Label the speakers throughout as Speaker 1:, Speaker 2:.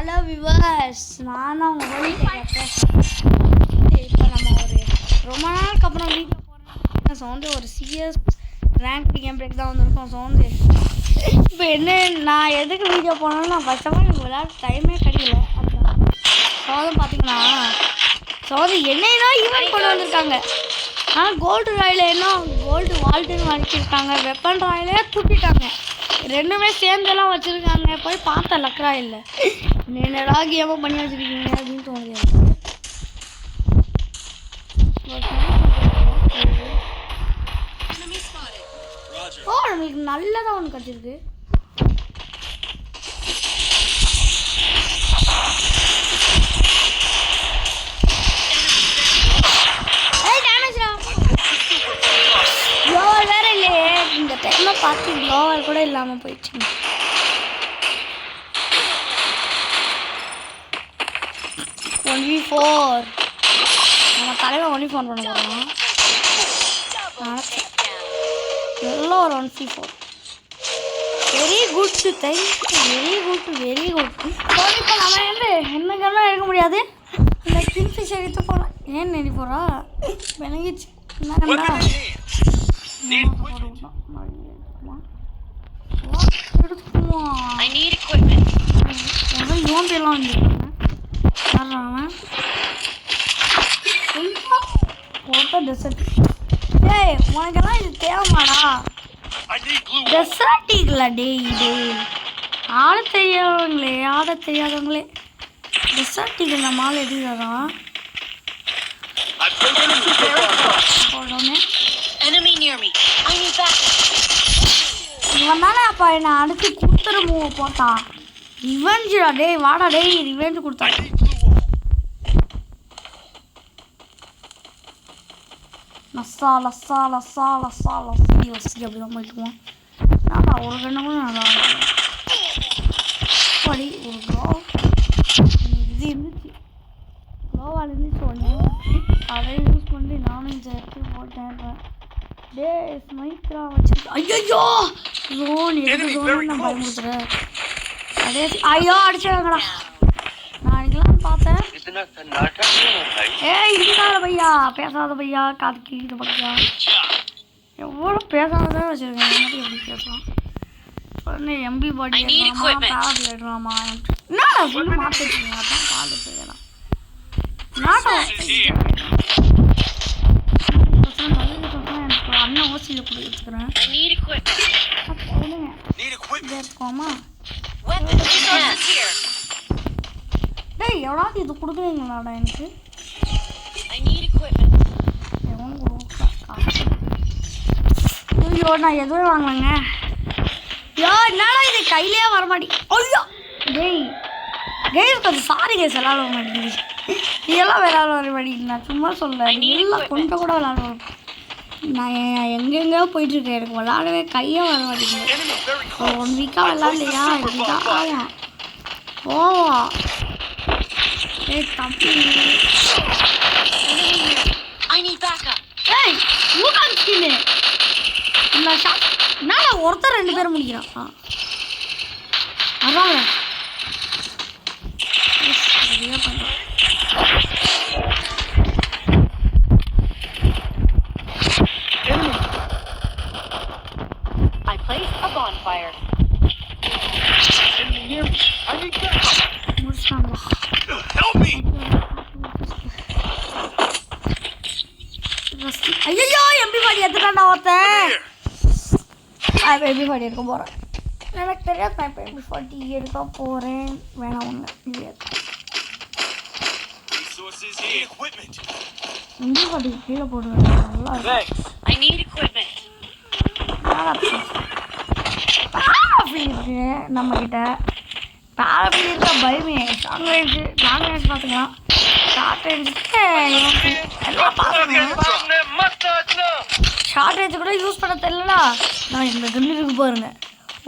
Speaker 1: Hello viewers, நான் தான் உங்கள் ஒளி பேசுகிறேன். இப்போ நம்ம ரொம்ப நாளுக்கு அப்புறம் வீடியோ போடுறோம். ஸோ ஒரு சிஎஸ் ரேங்க் கேம் பிளேக்கு தான் வந்திருக்கோம். ஸோ இப்போ என்ன நான் எதுக்கு வீடியோ போனோம்னா ஃபர்ஸ்ட் ஆஃப் ஆல் எனக்கு விளையாட டைமே கிடைக்கல. ஸோ பார்த்தீங்கன்னா என்னைனா ஈவெண்ட் கொண்டு வந்திருக்காங்க. ஆனால் கோல்டு ராயில் என்ன கோல்டு வால்ட்டுன்னு வச்சுருக்காங்க, வெப்பன் ராயிலே தூக்கிட்டாங்க. ரெண்டுமே சேர்ந்தெல்லாம் வச்சுருக்காங்க. போய் பார்த்தேன் லக் ராயில் என்னடா கேமாக பண்ணி வச்சுருக்கீங்க அப்படின்னு தோணுது. நம்மளுக்கு நல்லதாக ஒன்று கிடச்சிருக்கு. க்ளோவல் வேற இல்லையே, இந்த டைம்ல பார்த்து க்ளோவல் கூட இல்லாமல் போயிடுச்சு. நம்ம தலைவர் 1v4 பண்ண போகிறோம். எல்லாம் ஒரு 1v4. Very good, very good. இப்போ நம்ம என்ன கண்ணா எடுக்க முடியாது. இந்த கிங்ஃபிஷ் எடுத்து போகலாம். ஏன் நெடி போகிறா விளங்கிச்சு. என்னடா யோம்பெல்லாம் வந்துருக்காங்க. டேய் உனக்கெல்லாம் இது தேவைமாடா? டெசர்ட் ஈகிளா? டேய் இது ஆட தெரியாதவங்களே டெசர்ட் ஈகிள் நம்ம ஆள் எடுக்கிறோம். இவன் தானே அப்பா என்னை அடுத்து கொடுத்துரு மூவ் போட்டான். ரிவெஞ்சுடா டேய், வாடா டேய், ரிவெஞ்சு கொடுத்தான். லஸ்ஸா அப்படிதான் போயிட்டுருவோம். நல்லா ஒரு கண்ணமும் நல்லா படி ஒரு க்ளோ இது இருந்துச்சு, க்ளோவால் இருந்துச்சு ஒன்று. அதை யூஸ் பண்ணி நானும் இந்த இடத்துக்கு போட்டேன். டே ஸ்மைத்ரா வச்சுருக்கேன். ஐயோ ஜோன் எதுக்கு ஜோன் நான் பயமுறுத்துறேன். அதே ஐயோ அடிச்சாங்கடா. நான் அடிக்கலாம்னு பார்த்தேன். இருந்தால பையா பேசாத பையா, காது கிழிக்கிற பையா. எவ்வளோ பேசாததான் வச்சுருக்கேன். எப்படி பேசலாம் உடனே எம்பி பாடி பேட் எடுறாமா. என்னடா சொல்லி மாற்றிருக்கீங்க? அதான் காது போயிடலாம். எனக்கு அண்ணன் ஓசியில் கூட எடுத்துக்கிறேன். எடுத்துக்கோமா டேய், எவ்வளோது இது கொடுக்குறீங்களாடா எனக்கு? ஐயோ நான் எதுவும் வாங்கலைங்க. ஐயோ என்னடா இது கையிலே வரமாட்டி. ஐயோ டேய் கேஸ் கொஞ்சம் சாரி கேஸ் விளாட வர மாட்டேங்குது. இதெல்லாம் விளாட வர மாட்டேங்குது. நான் சும்மா சொல்ல எல்லாம் கொஞ்சம் கூட விளாட வரும். நான் எங்கெங்கேயோ போயிட்டுருக்கேன். எனக்கு விளாடவே கையே வர மாட்டேங்குது. ஒரு 1 வீக்காக விளாட்லையா இப்படிதான் ஆகும். ஓவா ஏய் தம்பி, ஏய் ஊகான் ஸ்கின்னு இந்த ஷாட் என்னடா ஒருத்தர் 2 பேரும் முடிக்கிறான். அதான் பண்ணுறேன்.
Speaker 2: Bonfire.
Speaker 1: Help me! ஐயோ எம்பி பாடி எடுத்துட்டான்டா ஒருத்தன். எம்பி பாடி எடுக்க போகிறேன். எனக்கு தெரியாது. நான் இப்போ எம்பி பாடி எடுக்க போகிறேன். வேணாம் ஒன்று எம்பி பாடி கீழே போடுவேன். நல்லா இருக்கு நம்மக்கிட்ட. பேரப்ளி இருக்க பயமே. லாங் ரேஞ்ச் பார்த்துக்கலாம். ஷார்ட் ரேஞ்சுக்கு எல்லாம் பார்த்துக்கலாம். ஷார்ட் ரேஞ்சு கூட யூஸ் பண்ண தெரியலடா. நான் இந்த கன்று இருக்கு பாருங்க,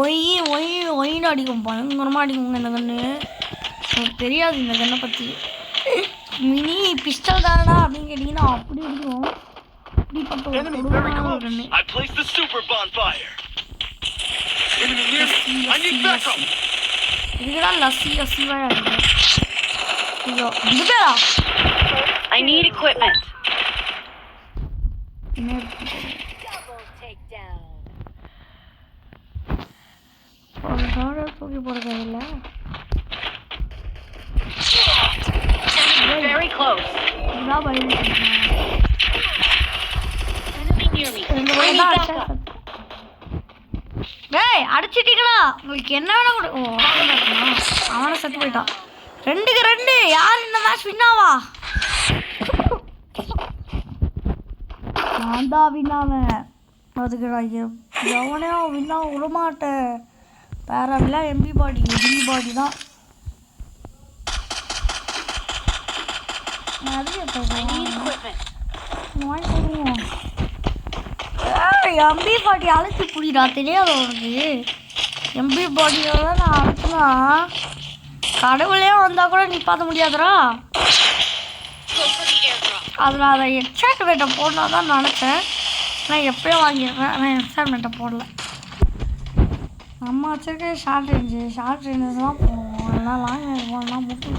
Speaker 1: ஒயின்னு அடிக்கும், பயங்கரமாக அடிக்குங்க இந்த கன்று. எனக்கு தெரியாது இந்த கன்னை பற்றி. மினி பிஸ்டல் தானடா அப்படின்னு கேட்டிங்கன்னா அப்படி இருக்கும். அப்படிப்பட்ட ஒரு கன்று. இதுதான் லஸ்ஸி வாங்க ஐயோ இது பேரா
Speaker 2: I need equipment.
Speaker 1: தூக்கி போடுறது இல்லை
Speaker 2: Very close.
Speaker 1: இதுதான் பயந்து
Speaker 2: Enemy near me.
Speaker 1: டேய் அடிச்சிட்டீங்களா உங்களுக்கு என்ன வேணா கொடு ஓ அவனை செத்து போயிட்டான் 2-2 யார் இந்த மேட்ச் வின்னாவா நான் தான் வின்னாவேன் அதுக்கு நான் எவனையோ வின்னா விடமாட்டேன் பேராவில எம்பி பாடி தான் எம்பி பாடி அழைச்சி புடிடா தெரியாது உனக்கு எம்பி பாடியோட நான் அழைச்சினா கடவுளே வந்தா கூட நீ பார்த்த முடியாதுடா அதில் அதை எக்ஸாக்ட்மெண்ட்டை போடலாம் தான் நினச்சேன் நான் எப்போயோ வாங்கிடுறேன் ஆனால் எக்ஸாக்ட்மெண்ட்டை போடல நம்ம வச்சுருக்க ஷார்ட் ரேஞ்சஸ் தான் போவோம் எல்லாம் லாங் ரேஞ்ச் போனால் முட்டு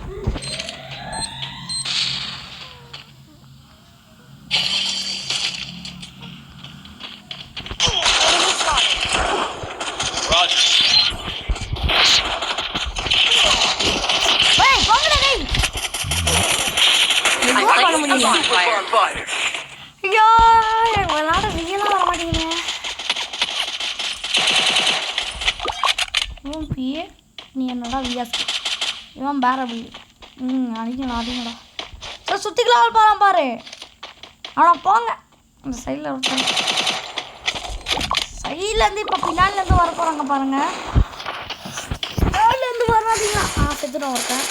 Speaker 1: ஐயோ விளாட நீங்களாம் வர மாட்டீங்க பிஏ நீ என்னடா வியாஸ் இவன் பேரபிள் அடிக்கடா சார் சுற்றிக்கலாம் பாரு பாரு ஆனால் போங்க அந்த சைடில் ஒருத்தர் சைட்லேருந்து இப்போ பின்னாடிலேருந்து வர போகிறாங்க பாருங்க சைட்லேருந்து வராதீங்களா செத்துட்டோம் ஒருத்தன்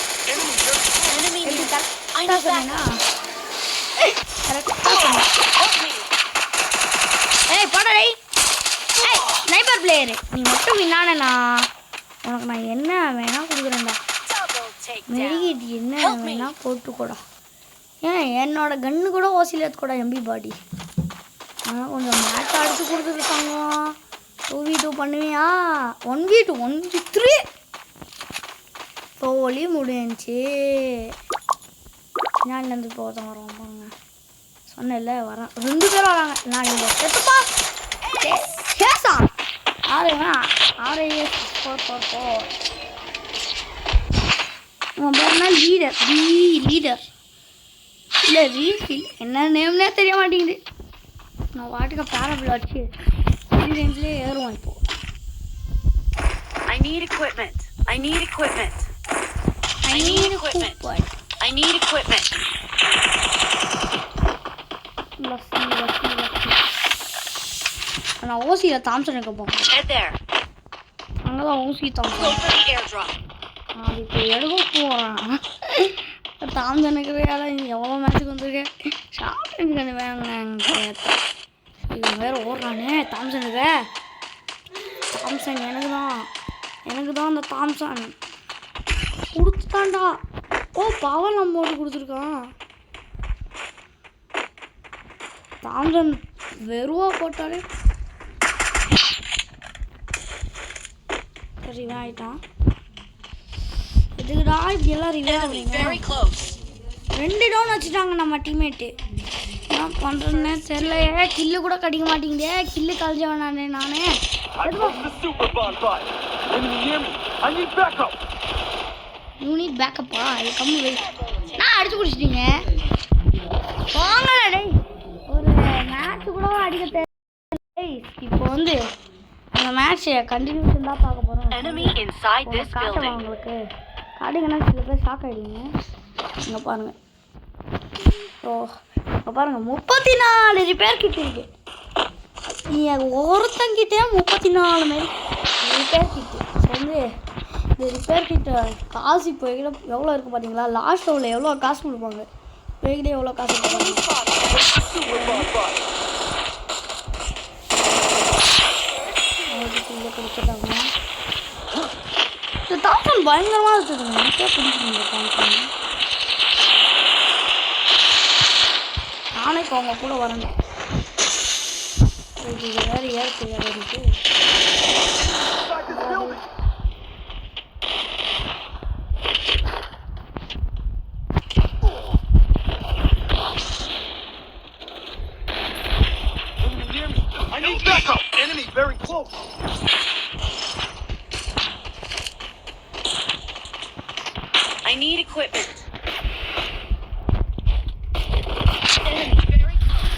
Speaker 1: சொன்னீங்கன்னா ஏய் போடா டேய் ஏய் ஸ்னைப்பர் பிளேயர் நீ மட்டும் வின்னானேண்ணா உனக்கு நான் என்ன வேணா கொடுக்குறேன்டா மெடிக்கிட்டு என்ன வேணா போட்டுக்கூடா ஏன் என்னோட கன்று கூட ஓசியில் கூட எம்பி பாடி ஆனால் கொஞ்சம் மேட்ச் அடிச்சு கொடுத்துருக்காங்க 2v2 பண்ணுவியா 1v3 தோழி முடிஞ்சி பின்னாடிலேருந்து இப்போ ஒருத்தன் வருவான் பாருங்க சொன்னேன்ல வரேன் 2 பேரும் வராங்க நான் நீங்கள் செத்துப்பா கேசா 6 இவன் பேர்னா லீடர் இல்லை ரீஃபில் என்ன நேம்னே தெரிய மாட்டேங்குது நான் வாட்டுக்க பேரபிள் வச்சு ரேஞ்சிலே ஏறுவோம் இப்போ
Speaker 2: I need equipment.
Speaker 1: நான் ஓசியில் தாம்சனுக்கு போகிறேன் அங்கே தான் ஓசி தாம்சன் அது இப்போ எடுக்க போகிறேன் தாம்சனுக்கு வேலை எவ்வளோ மேட்ச்சுக்கு வந்திருக்கேன் ஷார்ட் கொஞ்சம் வேணுங்க இவன் வேறு ஓடுறானே தாம்சன் எனக்கு தான் அந்த தாம்சன் கொடுத்துட்டான்டா ஓ பவர் நம்ம போட்டு கொடுத்துருக்கான் தாம்சன் வெறுவா போட்டாலே ரிவே ஆயிட்டான் இதுக்குடா இப்படி எல்லாம் ரிவே ஆகுறீங்க 2 டவுன் வச்சுட்டாங்க நம்ம டீம்மேட்டு என்ன பண்ணுறேன்னு தெரியலையே கில்லு கூட கிடைக்க மாட்டேங்குதே கில்லு கழிஞ்சவனானே நானே யூனிட் பேக்கப்பா அது கம்மி வெயிட் நான் அடிச்சு குடிச்சிட்டீங்க போங்கடா டேய் ஒரு மேட்ச் கூட அடிக்க தெரியல இப்போ வந்து அந்த மேட்ச்சை கண்டினியூஷன் தான் பார்க்க போகிறோம் காட்டுவேன் உங்களுக்கு காட்டிங்கன்னா சில பேர் ஷாக் ஆகிடுவீங்க இங்கே பாருங்கள் ஓ இங்கே பாருங்கள் 34 ரிப்பேர் கிட் இருக்கு நீங்கள் ஒருத்தங்கிட்டே 34 மாரி ரிப்பேர் கிட்டு வந்து இந்த ரிப்பேர் கிட்ட காசு இப்போ எவ்வளோ இருக்குது பார்த்தீங்களா லாஸ்ட் ஷோவில் எவ்வளோ காசு கொடுப்பாங்க போய்கிட்டே எவ்வளோ காசு கொடுப்பாங்க கொடுத்துட்டாங்க இந்த தாம்சன் பயங்கரமாக இருக்குதுங்க எனக்கே பிடிக்குங்க தாம்சன் நானே இப்போ அவங்க கூட வரேன் இது வேறு ஏற்க வேறு இருக்கு
Speaker 2: I need equipment. Enemy very close.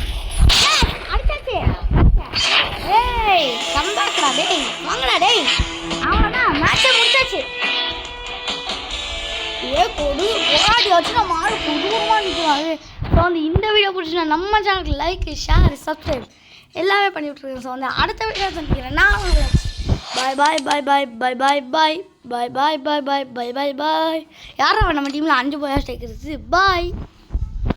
Speaker 1: அடிச்சாச்சு. ஏய் கம்பேக்டா டேய் வாங்கடா டேய் அவ்வளோதான் மேட்சை முடிச்சாச்சு. போராடி வச்சு நம்ம ஆள் கொடூரமாக நிற்கிறாரு. ஸோ வந்து இந்த வீடியோ பிடிச்சினா நம்ம சேனலுக்கு லைக் ஷேர் சப்ஸ்கிரைப் எல்லாமே பண்ணி விட்ருக்கேன். ஸோ வந்து அடுத்த வீடியோ சந்திக்கிறேன். நான் பாய் பாய் பாய் பாய் பாய் பாய் பாய் பாய் பாய் பாய் பாய் பாய் பாய் பாய். யாரா நம்ம டீமில் 5 போயா ஸ்டேக்கிறது. பாய்.